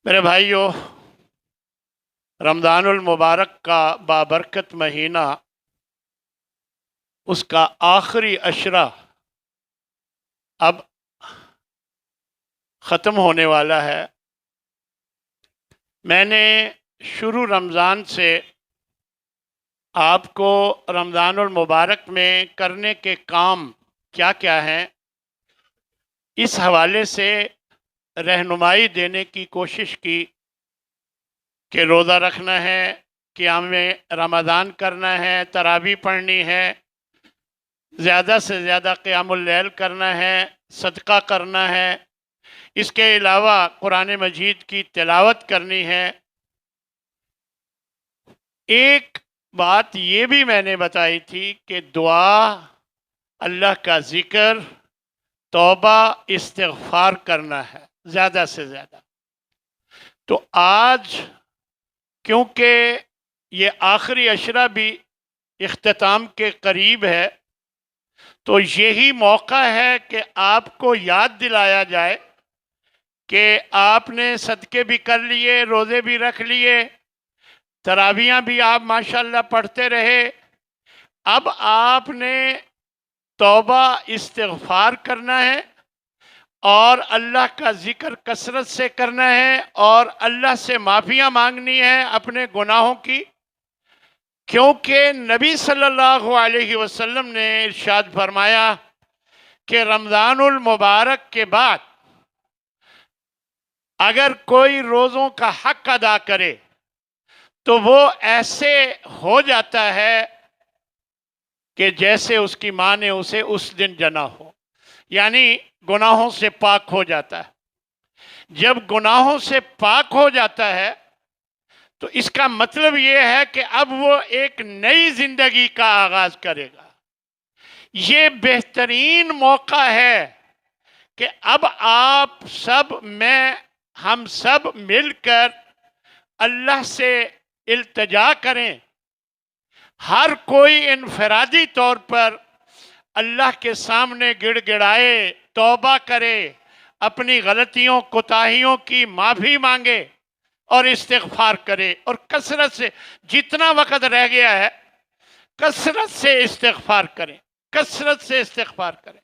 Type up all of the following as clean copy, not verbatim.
میرے بھائیوں، رمضان المبارک کا بابرکت مہینہ، اس کا آخری عشرہ اب ختم ہونے والا ہے۔ میں نے شروع رمضان سے آپ کو رمضان المبارک میں کرنے کے کام کیا کیا ہیں، اس حوالے سے رہنمائی دینے کی کوشش کی کہ روزہ رکھنا ہے، قیام رمضان کرنا ہے، تراویح پڑھنی ہے، زیادہ سے زیادہ قیام اللیل کرنا ہے، صدقہ کرنا ہے، اس کے علاوہ قرآن مجید کی تلاوت کرنی ہے۔ ایک بات یہ بھی میں نے بتائی تھی کہ دعا، اللہ کا ذکر، توبہ، استغفار کرنا ہے زیادہ سے زیادہ۔ تو آج کیونکہ یہ آخری عشرہ بھی اختتام کے قریب ہے، تو یہی موقع ہے کہ آپ کو یاد دلایا جائے کہ آپ نے صدقے بھی کر لیے، روزے بھی رکھ لیے، تراویحاں بھی آپ ماشاءاللہ پڑھتے رہے۔ اب آپ نے توبہ استغفار کرنا ہے اور اللہ کا ذکر کثرت سے کرنا ہے اور اللہ سے معافیاں مانگنی ہے اپنے گناہوں کی، کیونکہ نبی صلی اللہ علیہ وسلم نے ارشاد فرمایا کہ رمضان المبارک کے بعد اگر کوئی روزوں کا حق ادا کرے تو وہ ایسے ہو جاتا ہے کہ جیسے اس کی ماں نے اسے اس دن جنا ہو، یعنی گناہوں سے پاک ہو جاتا ہے۔ جب گناہوں سے پاک ہو جاتا ہے تو اس کا مطلب یہ ہے کہ اب وہ ایک نئی زندگی کا آغاز کرے گا۔ یہ بہترین موقع ہے کہ اب آپ سب، ہم سب مل کر اللہ سے التجا کریں، ہر کوئی انفرادی طور پر اللہ کے سامنے گڑ گڑائے، توبہ کرے، اپنی غلطیوں کوتاہیوں کی معافی مانگے اور استغفار کرے، اور کثرت سے جتنا وقت رہ گیا ہے کثرت سے استغفار کریں، کثرت سے استغفار کریں۔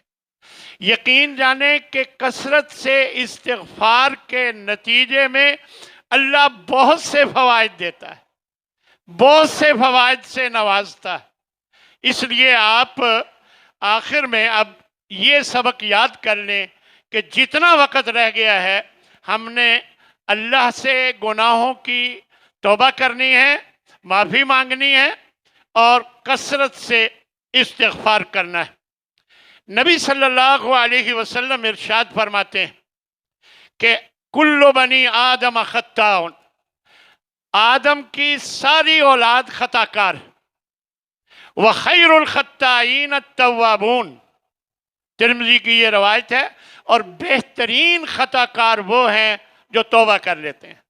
یقین جانیں کہ کثرت سے استغفار کے نتیجے میں اللہ بہت سے فوائد دیتا ہے، بہت سے فوائد سے نوازتا ہے۔ اس لیے آپ آخر میں اب یہ سبق یاد کر لیں کہ جتنا وقت رہ گیا ہے ہم نے اللہ سے گناہوں کی توبہ کرنی ہے، معافی مانگنی ہے اور کثرت سے استغفار کرنا ہے۔ نبی صلی اللہ علیہ وسلم ارشاد فرماتے ہیں کہ کل بنی آدم خطاء، آدم کی ساری اولاد خطا کار، وخیر الخطائین التوابون، ترمذی کی یہ روایت ہے، اور بہترین خطا کار وہ ہیں جو توبہ کر لیتے ہیں۔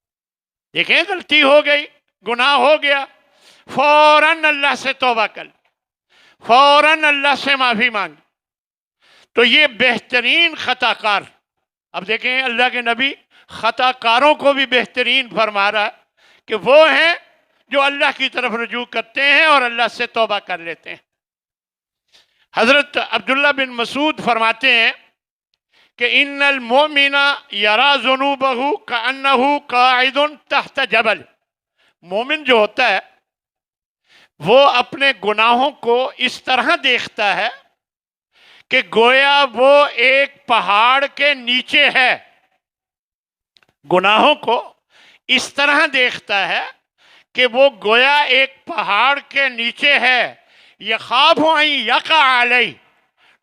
دیکھیں، غلطی ہو گئی، گناہ ہو گیا، فوراً اللہ سے توبہ کر، فوراً اللہ سے معافی مانگ، تو یہ بہترین خطا کار۔ اب دیکھیں، اللہ کے نبی خطا کاروں کو بھی بہترین فرما رہا ہے کہ وہ ہیں جو اللہ کی طرف رجوع کرتے ہیں اور اللہ سے توبہ کر لیتے ہیں۔ حضرت عبداللہ بن مسعود فرماتے ہیں کہ ان المؤمن یرا ذنوبہ کأنہ قاعد تحت جبل، مومن جو ہوتا ہے وہ اپنے گناہوں کو اس طرح دیکھتا ہے کہ گویا وہ ایک پہاڑ کے نیچے ہے۔ گناہوں کو اس طرح دیکھتا ہے کہ وہ گویا ایک پہاڑ کے نیچے ہے، یخاف ان یقع علیہ،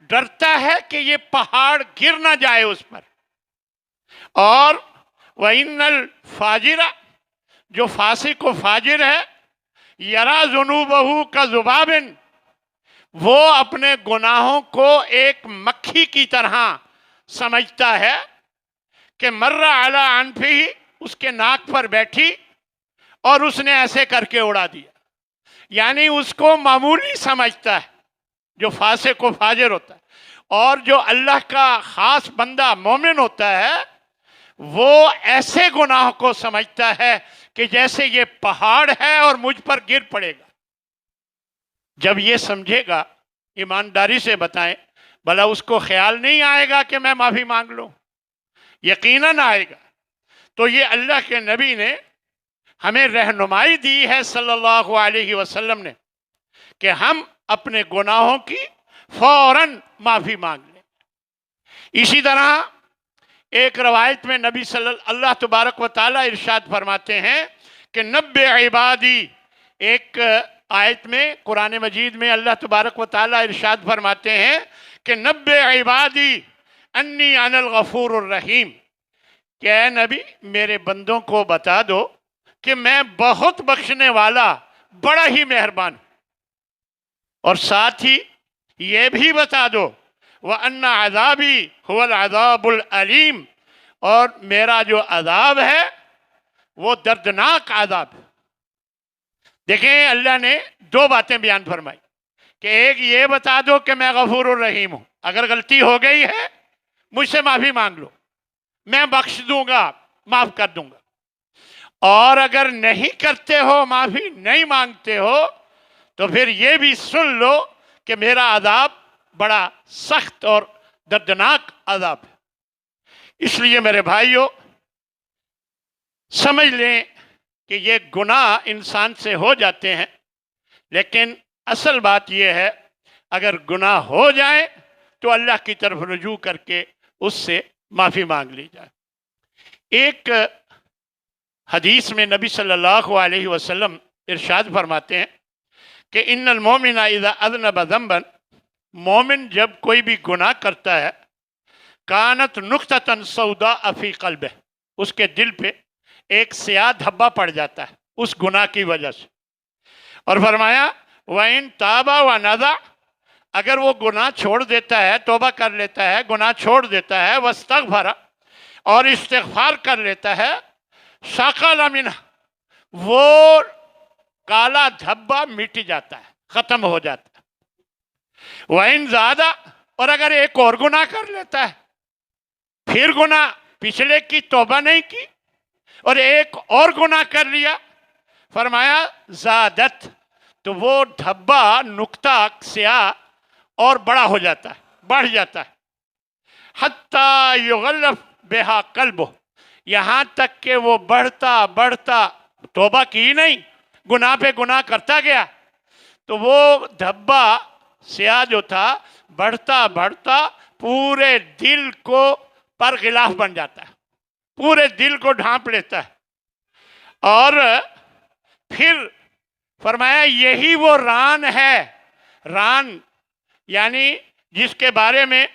ڈرتا ہے کہ یہ پہاڑ گر نہ جائے اس پر۔ اور وَإِنَّ الْفَاجِرَ، جو فاسق و فاجر ہے، یرا ذنوبہ کذباب، وہ اپنے گناہوں کو ایک مکھی کی طرح سمجھتا ہے کہ مر علی عنفہ، اس کے ناک پر بیٹھی اور اس نے ایسے کر کے اڑا دیا، یعنی اس کو معمولی سمجھتا ہے جو فاسق و فاجر ہوتا ہے۔ اور جو اللہ کا خاص بندہ مومن ہوتا ہے وہ ایسے گناہ کو سمجھتا ہے کہ جیسے یہ پہاڑ ہے اور مجھ پر گر پڑے گا۔ جب یہ سمجھے گا، ایمانداری سے بتائیں، بھلا اس کو خیال نہیں آئے گا کہ میں معافی مانگ لوں؟ یقیناً آئے گا۔ تو یہ اللہ کے نبی نے ہمیں رہنمائی دی ہے صلی اللہ علیہ وسلم نے کہ ہم اپنے گناہوں کی فوراً معافی مانگ لیں۔ اسی طرح ایک روایت میں نبی صلی اللہ تبارک و تعالیٰ ارشاد فرماتے ہیں کہ نبّ عبادی، ایک آیت میں قرآن مجید میں اللہ تبارک و تعالیٰ ارشاد فرماتے ہیں کہ نبّ عبادی انی انا الغفور الرحیم، کہ اے نبی میرے بندوں کو بتا دو کہ میں بہت بخشنے والا، بڑا ہی مہربان ہوں، اور ساتھ ہی یہ بھی بتا دو وَأَنَّ عَذَابِي هُوَ الْعَذَابُ الْأَلِيمُ، اور میرا جو عذاب ہے وہ دردناک عذاب ہے۔ دیکھیں اللہ نے دو باتیں بیان فرمائی کہ ایک یہ بتا دو کہ میں غفور الرحیم ہوں، اگر غلطی ہو گئی ہے مجھ سے معافی مانگ لو، میں بخش دوں گا، معاف کر دوں گا، اور اگر نہیں کرتے ہو، معافی نہیں مانگتے ہو، تو پھر یہ بھی سن لو کہ میرا عذاب بڑا سخت اور دردناک عذاب ہے۔ اس لیے میرے بھائیوں سمجھ لیں کہ یہ گناہ انسان سے ہو جاتے ہیں، لیکن اصل بات یہ ہے اگر گناہ ہو جائے تو اللہ کی طرف رجوع کر کے اس سے معافی مانگ لی جائے۔ ایک حدیث میں نبی صلی اللہ علیہ وسلم ارشاد فرماتے ہیں کہ ان المومن اذا اذنب ذنبا، مومن جب کوئی بھی گناہ کرتا ہے، کانت نقطۃ سوداء فی قلبہ، اس کے دل پہ ایک سیاہ دھبا پڑ جاتا ہے اس گناہ کی وجہ سے، اور فرمایا وَإِن تَابَ وَنَزَعَ، اگر وہ گناہ چھوڑ دیتا ہے، توبہ کر لیتا ہے، گناہ چھوڑ دیتا ہے، وَاسْتَغْفَرَ، اور استغفار کر لیتا ہے، سَقَلَ مِنْهُ، وہ کالا دھبا مٹ جاتا ہے، ختم ہو جاتا ہے۔ وَإِن زَادَ، اور اگر ایک اور گناہ کر لیتا ہے، پھر گناہ، پچھلے کی توبہ نہیں کی اور ایک اور گناہ کر لیا، فرمایا زادت، تو وہ دھبا، نقطہ سیاہ اور بڑا ہو جاتا ہے، بڑھ جاتا ہے، حتیٰ یغلف بہا قلبہ، یہاں تک کہ وہ بڑھتا بڑھتا، توبہ کی نہیں، گناہ پہ گناہ کرتا گیا، تو وہ دھبا سیاہ جو تھا بڑھتا بڑھتا پورے دل کو پر غلاف بن جاتا ہے، پورے دل کو ڈھانپ لیتا ہے، اور پھر فرمایا یہی وہ ران ہے، ران یعنی جس کے بارے میں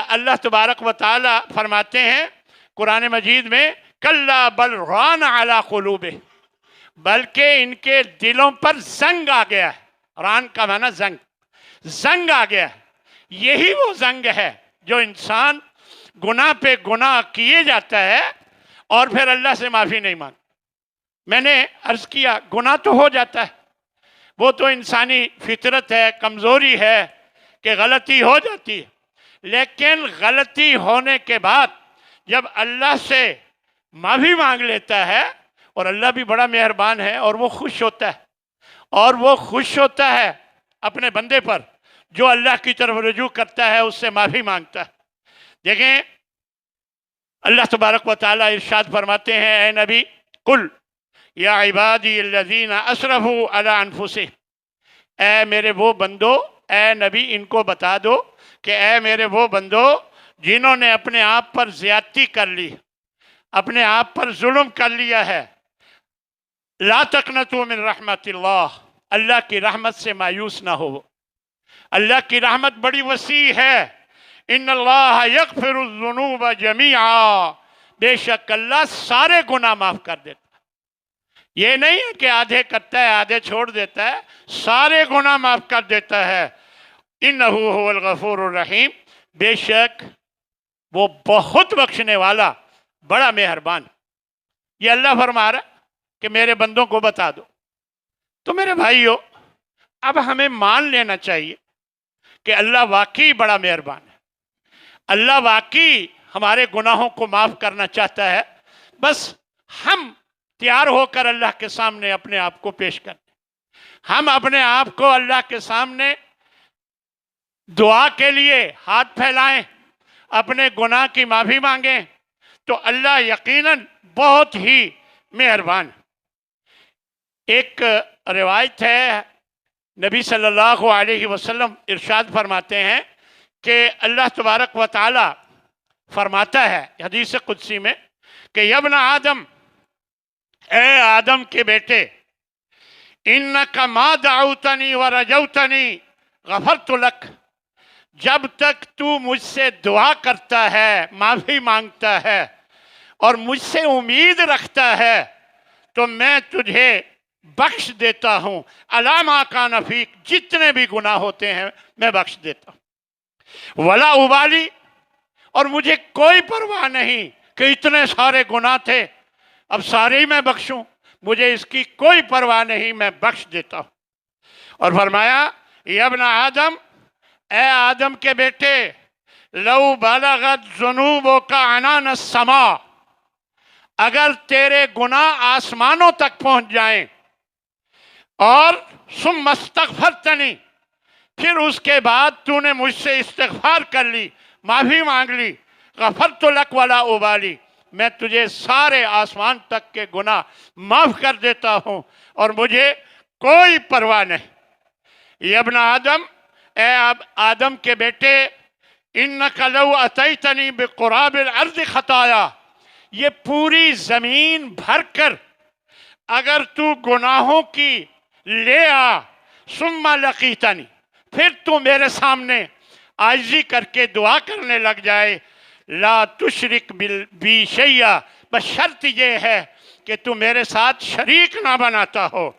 اللہ تبارک و تعالی فرماتے ہیں قرآن مجید میں کلا بل ران علی قلوبہ، بلکہ ان کے دلوں پر زنگ آ گیا ہے، ران کا معنی زنگ، زنگ آ گیا ہے، یہی وہ زنگ ہے جو انسان گناہ پہ گناہ کیے جاتا ہے اور پھر اللہ سے معافی نہیں مانگتا۔ میں نے عرض کیا گناہ تو ہو جاتا ہے، وہ تو انسانی فطرت ہے، کمزوری ہے کہ غلطی ہو جاتی ہے، لیکن غلطی ہونے کے بعد جب اللہ سے معافی مانگ لیتا ہے، اور اللہ بھی بڑا مہربان ہے اور وہ خوش ہوتا ہے، اور وہ خوش ہوتا ہے اپنے بندے پر جو اللہ کی طرف رجوع کرتا ہے، اس سے معافی مانگتا ہے۔ دیکھیں اللہ تبارک و تعالیٰ ارشاد فرماتے ہیں اے نبی قل یا عبادی الذین اسرفوا علی انفسہم، اے میرے وہ بندو، اے نبی ان کو بتا دو کہ اے میرے وہ بندو جنہوں نے اپنے آپ پر زیادتی کر لی، اپنے آپ پر ظلم کر لیا ہے، لا تقنطوا من رحمت اللہ، اللہ کی رحمت سے مایوس نہ ہو، اللہ کی رحمت بڑی وسیع ہے، ان اللہ یغفر الذنوب جمیعا، بے شک اللہ سارے گناہ معاف کر دیتا ہے، یہ نہیں ہے کہ آدھے کرتا ہے آدھے چھوڑ دیتا ہے، سارے گناہ معاف کر دیتا ہے، انہ هو الغفور الرحیم، بے شک وہ بہت بخشنے والا، بڑا مہربان۔ یہ اللہ فرما رہا کہ میرے بندوں کو بتا دو۔ تو میرے بھائیو اب ہمیں مان لینا چاہیے کہ اللہ واقعی بڑا مہربان ہے، اللہ واقعی ہمارے گناہوں کو معاف کرنا چاہتا ہے، بس ہم تیار ہو کر اللہ کے سامنے اپنے آپ کو پیش کریں، ہم اپنے آپ کو اللہ کے سامنے دعا کے لیے ہاتھ پھیلائیں، اپنے گناہ کی معافی مانگیں، تو اللہ یقیناً بہت ہی مہربان۔ ایک روایت ہے، نبی صلی اللہ علیہ وسلم ارشاد فرماتے ہیں کہ اللہ تبارک و تعالی فرماتا ہے حدیث قدسی میں کہ یا ابن آدم، اے آدم کے بیٹے، انک ما دعوتنی ورجوتنی غفرت لک، جب تک تو مجھ سے دعا کرتا ہے، معافی مانگتا ہے اور مجھ سے امید رکھتا ہے تو میں تجھے بخش دیتا ہوں، علی ما کان فیک، جتنے بھی گناہ ہوتے ہیں میں بخش دیتا ہوں، ولا ابالی، اور مجھے کوئی پرواہ نہیں کہ اتنے سارے گناہ تھے اب سارے ہی میں بخشوں، مجھے اس کی کوئی پرواہ نہیں، میں بخش دیتا ہوں۔ اور فرمایا یا ابن آدم، اے آدم کے بیٹے، لو بلغت ذنوبک عنان السماء، اگر تیرے گناہ آسمانوں تک پہنچ جائیں، اور ثم استغفرتنی، پھر اس کے بعد تو نے مجھ سے استغفار کر لی، معافی مانگ لی، غفرت لک ولا ابالی، میں تجھے سارے آسمان تک کے گناہ معاف کر دیتا ہوں اور مجھے کوئی پرواہ نہیں۔ یا ابن آدم، اے آدم کے بیٹے، انک لو اتیتنی بقراب الارض خطایا، یہ پوری زمین بھر کر اگر تو گناہوں کی لے آ، ثم لقیتنی، پھر تو میرے سامنے عاجزی کر کے دعا کرنے لگ جائے، لا تشرک بی شیئا، بس شرط یہ ہے کہ تو میرے ساتھ شریک نہ بناتا ہو،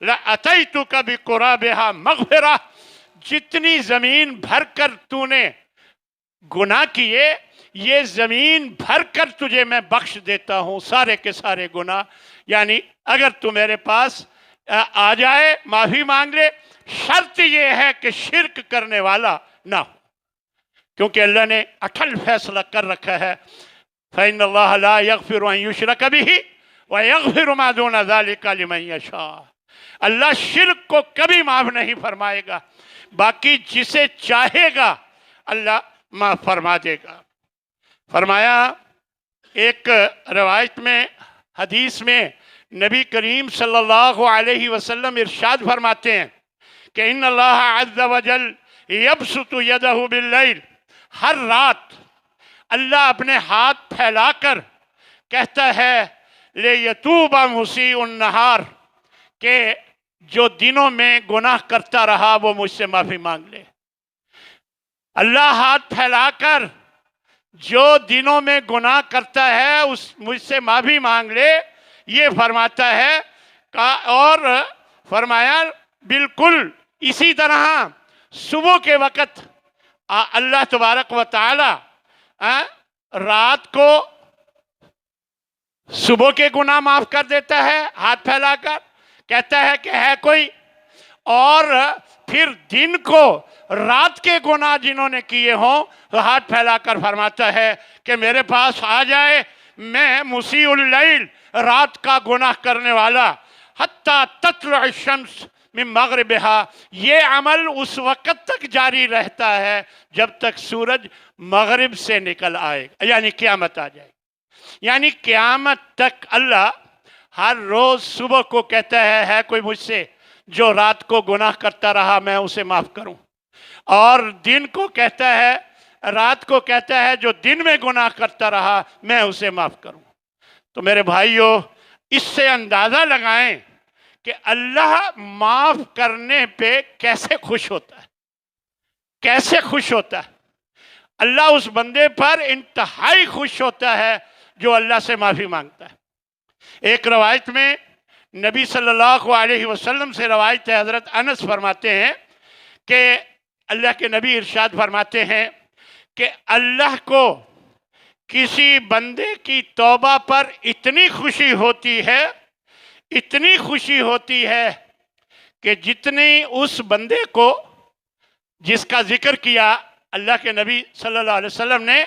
لاتیتک بقرابہا مغفرہ، جتنی زمین بھر کر تو نے گناہ کیے، یہ زمین بھر کر تجھے میں بخش دیتا ہوں سارے کے سارے گناہ۔ یعنی اگر تو میرے پاس آ جائے، معافی مانگ لے، شرط یہ ہے کہ شرک کرنے والا نہ ہو، کیونکہ اللہ نے اٹل فیصلہ کر رکھا ہے، فإن اللہ لا یغفر ان یشرک بہ ویغفر ما دون ذلک لمن یشاء، اللہ شرک کو کبھی معاف نہیں فرمائے گا، باقی جسے چاہے گا اللہ معاف فرما دے گا۔ فرمایا ایک روایت میں، حدیث میں، نبی کریم صلی اللہ علیہ وسلم ارشاد فرماتے ہیں کہ ان اللہ عز وجل یبسط یدہ باللیل، ہر رات اللہ اپنے ہاتھ پھیلا کر کہتا ہے لیتوب مسیء النہار، کہ جو دنوں میں گناہ کرتا رہا وہ مجھ سے معافی مانگ لے۔ اللہ ہاتھ پھیلا کر جو دنوں میں گناہ کرتا ہے مجھ سے معافی مانگ لے، یہ فرماتا ہے، اور فرمایا بالکل اسی طرح صبح کے وقت اللہ تبارک و تعالی رات کو صبح کے گناہ معاف کر دیتا ہے ہاتھ پھیلا کر، کہتا ہے کہ ہے کوئی، اور پھر دن کو رات کے گناہ جنہوں نے کیے ہوں تو ہاتھ پھیلا کر فرماتا ہے کہ میرے پاس آ جائے، میں مسیء اللیل، رات کا گناہ کرنے والا، حتی تطلع الشمس من مغربہا، یہ عمل اس وقت تک جاری رہتا ہے جب تک سورج مغرب سے نکل آئے، یعنی قیامت آ جائے، یعنی قیامت تک اللہ ہر روز صبح کو کہتا ہے کوئی مجھ سے جو رات کو گناہ کرتا رہا میں اسے معاف کروں، اور دن کو کہتا ہے، رات کو کہتا ہے جو دن میں گناہ کرتا رہا میں اسے معاف کروں۔ تو میرے بھائیوں، اس سے اندازہ لگائیں کہ اللہ معاف کرنے پہ کیسے خوش ہوتا ہے، کیسے خوش ہوتا ہے۔ اللہ اس بندے پر انتہائی خوش ہوتا ہے جو اللہ سے معافی مانگتا ہے۔ ایک روایت میں نبی صلی اللہ علیہ وسلم سے روایت ہے، حضرت انس فرماتے ہیں کہ اللہ کے نبی ارشاد فرماتے ہیں کہ اللہ کو کسی بندے کی توبہ پر اتنی خوشی ہوتی ہے، اتنی خوشی ہوتی ہے کہ جتنی اس بندے کو جس کا ذکر کیا اللہ کے نبی صلی اللہ علیہ وسلم نے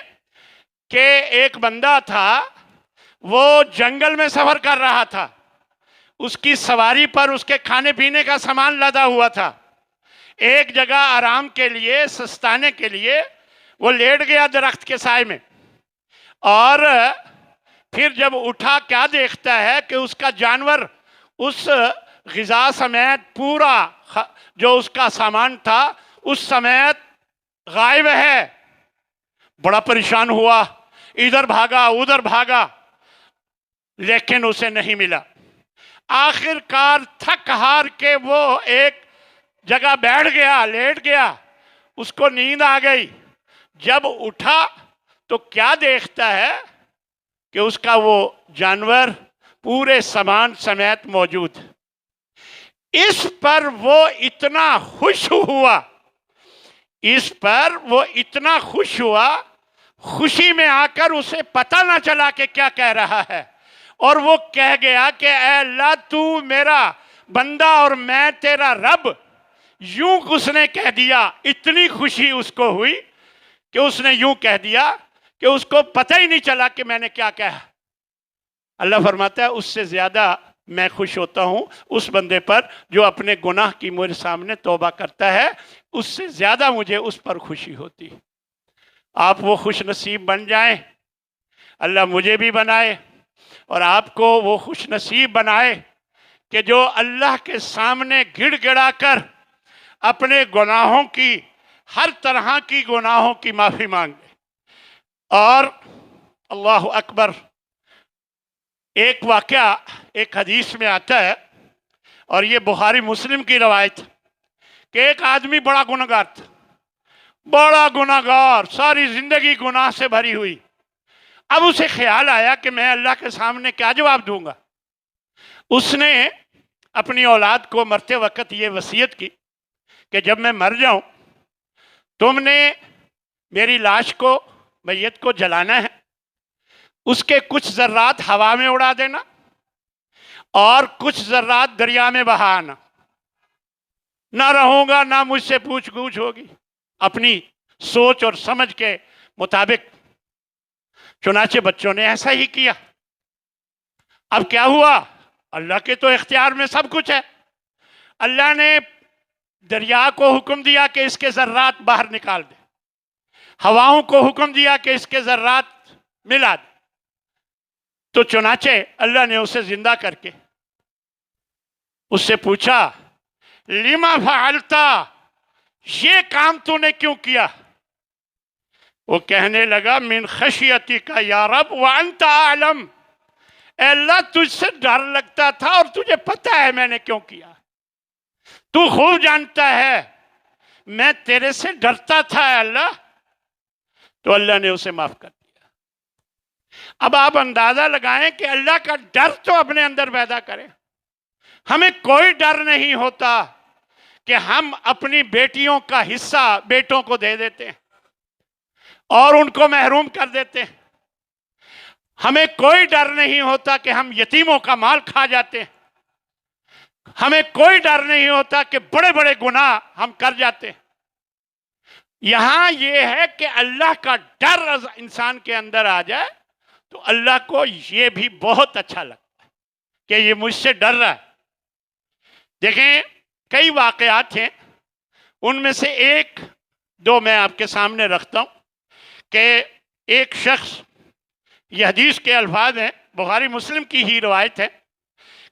کہ ایک بندہ تھا، وہ جنگل میں سفر کر رہا تھا، اس کی سواری پر اس کے کھانے پینے کا سامان لدا ہوا تھا، ایک جگہ آرام کے لیے، سستانے کے لیے وہ لیٹ گیا درخت کے سائے میں، اور پھر جب اٹھا کیا دیکھتا ہے کہ اس کا جانور اس غذا سمیت پورا جو اس کا سامان تھا اس سمیت غائب ہے۔ بڑا پریشان ہوا، ادھر بھاگا ادھر بھاگا، لیکن اسے نہیں ملا۔ آخر کار تھک ہار کے وہ ایک جگہ بیٹھ گیا، لیٹ گیا، اس کو نیند آ گئی۔ جب اٹھا تو کیا دیکھتا ہے کہ اس کا وہ جانور پورے سامان سمیت موجود۔ اس پر وہ اتنا خوش ہوا، اس پر وہ اتنا خوش ہوا، خوشی میں آ کر اسے پتہ نہ چلا کہ کیا کہہ رہا ہے، اور وہ کہہ گیا کہ اے اللہ تو میرا بندہ اور میں تیرا رب۔ یوں اس نے کہہ دیا، اتنی خوشی اس کو ہوئی کہ اس نے یوں کہہ دیا کہ اس کو پتہ ہی نہیں چلا کہ میں نے کیا کہا۔ اللہ فرماتا ہے اس سے زیادہ میں خوش ہوتا ہوں اس بندے پر جو اپنے گناہ کی میرے سامنے توبہ کرتا ہے، اس سے زیادہ مجھے اس پر خوشی ہوتی۔ آپ وہ خوش نصیب بن جائیں، اللہ مجھے بھی بنائے اور آپ کو وہ خوش نصیب بنائے کہ جو اللہ کے سامنے گڑ گڑا کر اپنے گناہوں کی، ہر طرح کی گناہوں کی معافی مانگے۔ اور اللہ اکبر، ایک واقعہ ایک حدیث میں آتا ہے، اور یہ بخاری مسلم کی روایت، کہ ایک آدمی بڑا گنہگار تھا، بڑا گنہگار، ساری زندگی گناہ سے بھری ہوئی۔ اب اسے خیال آیا کہ میں اللہ کے سامنے کیا جواب دوں گا۔ اس نے اپنی اولاد کو مرتے وقت یہ وصیت کی کہ جب میں مر جاؤں تم نے میری لاش کو، میت کو جلانا ہے، اس کے کچھ ذرات ہوا میں اڑا دینا اور کچھ ذرات دریا میں بہانا۔ نہ رہوں گا، نہ مجھ سے پوچھ گچھ ہوگی، اپنی سوچ اور سمجھ کے مطابق۔ چنانچہ بچوں نے ایسا ہی کیا۔ اب کیا ہوا؟ اللہ کے تو اختیار میں سب کچھ ہے۔ اللہ نے دریا کو حکم دیا کہ اس کے ذرات باہر نکال دے، ہواؤں کو حکم دیا کہ اس کے ذرات ملا دے۔ تو چنانچہ اللہ نے اسے زندہ کر کے اس سے پوچھا، لما فعلتا، یہ کام تو نے کیوں کیا؟ وہ کہنے لگا، من خشیتی کا یا رب وانت اعلم، اے اللہ تجھ سے ڈر لگتا تھا اور تجھے پتہ ہے میں نے کیوں کیا، تو خوب جانتا ہے میں تیرے سے ڈرتا تھا اے اللہ۔ تو اللہ نے اسے معاف کر دیا۔ اب آپ اندازہ لگائیں کہ اللہ کا ڈر تو اپنے اندر پیدا کریں۔ ہمیں کوئی ڈر نہیں ہوتا کہ ہم اپنی بیٹیوں کا حصہ بیٹوں کو دے دیتے ہیں اور ان کو محروم کر دیتے ہیں۔ ہمیں کوئی ڈر نہیں ہوتا کہ ہم یتیموں کا مال کھا جاتے ہیں۔ ہمیں کوئی ڈر نہیں ہوتا کہ بڑے بڑے گناہ ہم کر جاتے ہیں۔ یہاں یہ ہے کہ اللہ کا ڈر انسان کے اندر آ جائے تو اللہ کو یہ بھی بہت اچھا لگتا ہے کہ یہ مجھ سے ڈر رہا ہے۔ دیکھیں، کئی واقعات ہیں، ان میں سے ایک دو میں آپ کے سامنے رکھتا ہوں کہ ایک شخص، یہ حدیث کے الفاظ ہیں، بخاری مسلم کی ہی روایت ہے،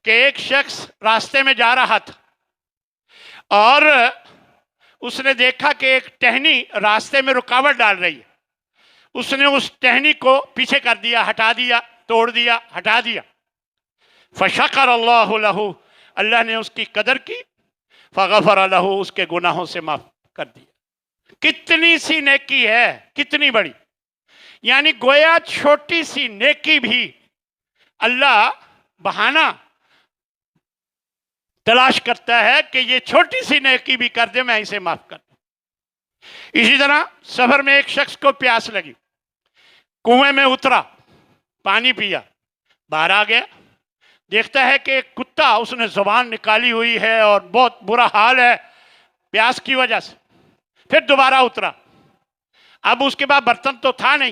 کہ ایک شخص راستے میں جا رہا تھا اور اس نے دیکھا کہ ایک ٹہنی راستے میں رکاوٹ ڈال رہی ہے۔ اس نے اس ٹہنی کو پیچھے کر دیا، ہٹا دیا، توڑ دیا، ہٹا دیا۔ فشکر اللہ لہ، اللہ نے اس کی قدر کی، فغفر لہ، اس کے گناہوں سے معاف کر دیا۔ کتنی سی نیکی ہے، کتنی بڑی، یعنی گویا چھوٹی سی نیکی بھی اللہ بہانہ تلاش کرتا ہے کہ یہ چھوٹی سی نیکی بھی کر دے، میں اسے معاف کر دوں۔ اسی طرح سفر میں ایک شخص کو پیاس لگی، کنویں میں اترا، پانی پیا، باہر آ گیا، دیکھتا ہے کہ ایک کتا اس نے زبان نکالی ہوئی ہے اور بہت برا حال ہے پیاس کی وجہ سے۔ پھر دوبارہ اترا، اب اس کے بعد برتن تو تھا نہیں،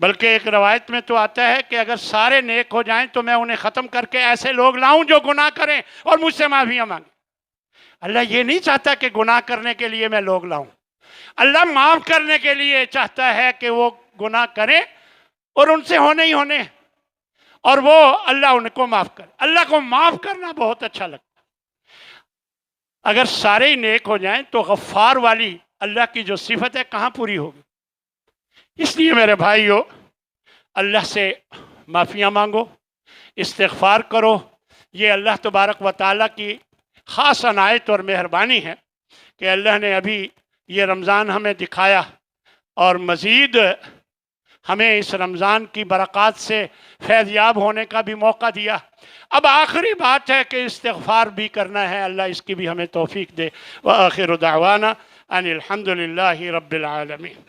بلکہ ایک روایت میں تو آتا ہے کہ اگر سارے نیک ہو جائیں تو میں انہیں ختم کر کے ایسے لوگ لاؤں جو گناہ کریں اور مجھ سے معافیاں مانگیں۔ اللہ یہ نہیں چاہتا کہ گناہ کرنے کے لیے میں لوگ لاؤں، اللہ معاف کرنے کے لیے چاہتا ہے کہ وہ گناہ کریں اور ان سے ہونے ہی ہونے، اور وہ اللہ ان کو معاف کرے۔ اللہ کو معاف کرنا بہت اچھا لگتا ہے۔ اگر سارے ہی نیک ہو جائیں تو غفار والی اللہ کی جو صفت ہے کہاں پوری ہوگی؟ اس لیے میرے بھائیو، اللہ سے معافیاں مانگو، استغفار کرو۔ یہ اللہ تبارک و تعالیٰ کی خاص عنایت اور مہربانی ہے کہ اللہ نے ابھی یہ رمضان ہمیں دکھایا اور مزید ہمیں اس رمضان کی برکات سے فیض یاب ہونے کا بھی موقع دیا۔ اب آخری بات ہے کہ استغفار بھی کرنا ہے، اللہ اس کی بھی ہمیں توفیق دے۔ وآخر دعوانا ان الحمد للہ رب العالمین۔